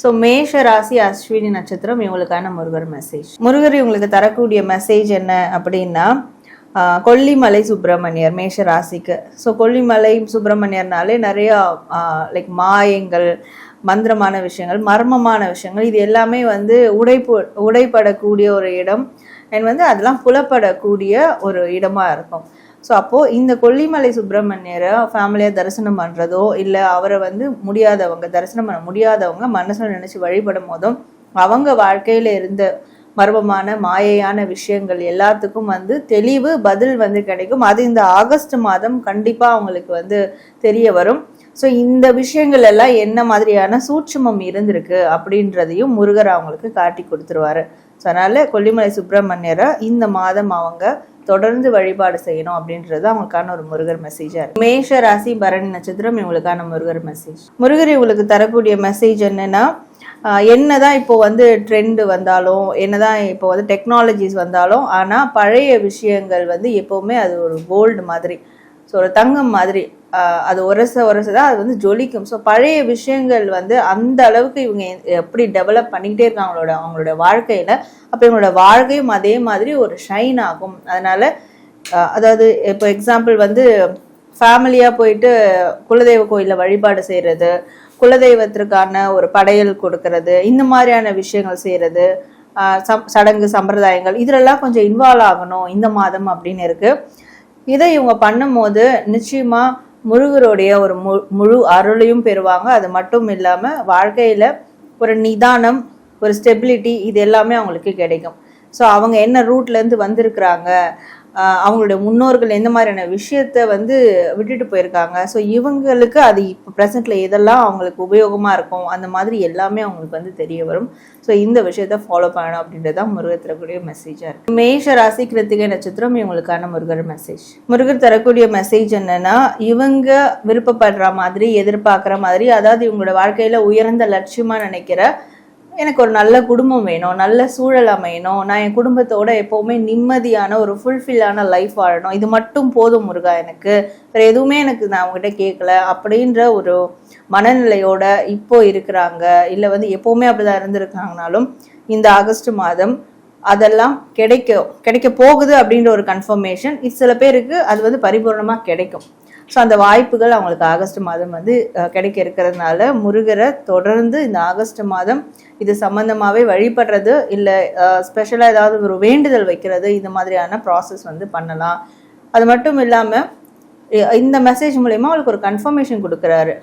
So மேஷ ராசி அஸ்வினி நட்சத்திரம் இவங்களுக்கான முருகர் மெசேஜ். முருகர் இவங்களுக்கு தரக்கூடிய மெசேஜ் என்ன அப்படின்னா, கொல்லிமலை சுப்பிரமணியர் மேஷ ராசிக்கு. ஸோ கொல்லிமலை சுப்பிரமணியர்னாலே நிறையா லைக் மாயங்கள், மந்திரமான விஷயங்கள், மர்மமான விஷயங்கள், இது எல்லாமே வந்து உடைப்படக்கூடிய ஒரு இடம் அண்ட் அதெல்லாம் புலப்படக்கூடிய ஒரு இடமா இருக்கும். ஸோ அப்போது இந்த கொல்லிமலை சுப்பிரமணியரை ஃபேமிலியாக தரிசனம் பண்ணுறதோ இல்லை அவரை முடியாதவங்க தரிசனம் பண்ண முடியாதவங்க மனசில் நினச்சி வழிபடும் போதும் அவங்க வாழ்க்கையில் இருந்த மர்மமான மாயையான விஷயங்கள் எல்லாத்துக்கும் தெளிவு பதில் கிடைக்கும். அது இந்த ஆகஸ்ட் மாதம் கண்டிப்பாக அவங்களுக்கு தெரிய வரும். ஸோ இந்த விஷயங்கள் எல்லாம் என்ன மாதிரியான சூட்சுமம் இருந்திருக்கு அப்படின்றதையும் முருகர் அவங்களுக்கு காட்டி கொடுத்துருவாரு. ஸோ அதனால கொல்லிமலை சுப்பிரமணியரை இந்த மாதம் அவங்க தொடர்ந்து வழிபாடு செய்யணும் அப்படின்றது அவங்களுக்கான ஒரு முருகர் மெசேஜா இருக்கு. மேஷ ராசி பரணி நட்சத்திரம் இவங்களுக்கான முருகர் மெசேஜ். முருகர் இவங்களுக்கு தரக்கூடிய மெசேஜ் என்னன்னா, என்னதான் இப்போ ட்ரெண்ட் வந்தாலும், என்னதான் இப்போ டெக்னாலஜிஸ் வந்தாலும், ஆனா பழைய விஷயங்கள் எப்பவுமே அது ஒரு கோல்டு மாதிரி, ஸோ ஒரு தங்கம் மாதிரி, அது உரசதான் அது ஜொலிக்கும். ஸோ பழைய விஷயங்கள் அந்த அளவுக்கு இவங்க எப்படி டெவலப் பண்ணிக்கிட்டே இருக்காங்க அவங்களோட வாழ்க்கையில, அப்போ இவங்களோட வாழ்க்கையும் அதே மாதிரி ஒரு ஷைன் ஆகும். அதனால அதாவது இப்போ எக்ஸாம்பிள் ஃபேமிலியா போயிட்டு குலதெய்வ கோயிலில் வழிபாடு செய்யறது, குலதெய்வத்திற்கான ஒரு படையல் கொடுக்கறது, இந்த மாதிரியான விஷயங்கள் செய்யறது, சடங்கு சம்பிரதாயங்கள், இதெல்லாம் கொஞ்சம் இன்வால்வ் ஆகணும் இந்த மாதம் அப்படின்னு இருக்கு. இதை இவங்க பண்ணும்போது நிச்சயமா முருகருடைய ஒரு முழு அருளையும் பெறுவாங்க. அது மட்டும் இல்லாம வாழ்க்கையில ஒரு நிதானம், ஒரு ஸ்டெபிலிட்டி, இது எல்லாமே அவங்களுக்கு கிடைக்கும். ஸோ அவங்க என்ன ரூட்ல இருந்து வந்திருக்கிறாங்க, அவங்களுடைய முன்னோர்கள் எந்த மாதிரியான விஷயத்த விட்டுட்டு போயிருக்காங்க, ஸோ இவங்களுக்கு அது இப்போ ப்ரெசென்ட்ல எதெல்லாம் அவங்களுக்கு உபயோகமா இருக்கும், அந்த மாதிரி எல்லாமே அவங்களுக்கு தெரிய வரும். ஸோ இந்த விஷயத்த ஃபாலோ பண்ணணும் அப்படின்றதான் முருகர் தரக்கூடிய மெசேஜா இருக்கு. மேஷ ராசி கிருத்திகை நட்சத்திரம் இவங்களுக்கான முருகர் மெசேஜ். முருகர் தரக்கூடிய மெசேஜ் என்னன்னா, இவங்க விருப்பப்படுற மாதிரி, எதிர்பார்க்குற மாதிரி, அதாவது இவங்களோட வாழ்க்கையில உயர்ந்த லட்சியமா நினைக்கிற, எனக்கு ஒரு நல்ல குடும்பம் வேணும், நல்ல சூழல் அமையணும், நான் என் குடும்பத்தோட எப்போவுமே நிம்மதியான ஒரு ஃபுல்ஃபில்லான லைஃப் வாழணும், இது மட்டும் போதும் முருகா, எனக்கு வேறு எதுவுமே நான் அவங்ககிட்ட கேட்கல அப்படின்ற ஒரு மனநிலையோட இப்போ இருக்கிறாங்க. இல்லை எப்போவுமே அப்படிதான் இருந்திருக்காங்கனாலும் இந்த ஆகஸ்ட் மாதம் அதெல்லாம் கிடைக்க போகுது அப்படின்ற ஒரு கன்ஃபர்மேஷன் சில பேருக்கு அது பரிபூர்ணமாக கிடைக்கும். ஸோ அந்த வாய்ப்புகள் அவங்களுக்கு ஆகஸ்ட் மாதம் கிடைக்க இருக்கிறதுனால முருகரை தொடர்ந்து இந்த ஆகஸ்ட் மாதம் இது சம்பந்தமாகவே வழிபடுறது, இல்லை ஸ்பெஷலாக ஏதாவது ஒரு வேண்டுதல் வைக்கிறது, இந்த மாதிரியான ப்ராசஸ் பண்ணலாம். அது மட்டும் இல்லாமல் இந்த மெசேஜ் மூலயமா அவங்களுக்கு ஒரு கன்ஃபர்மேஷன் கொடுக்குறாரு.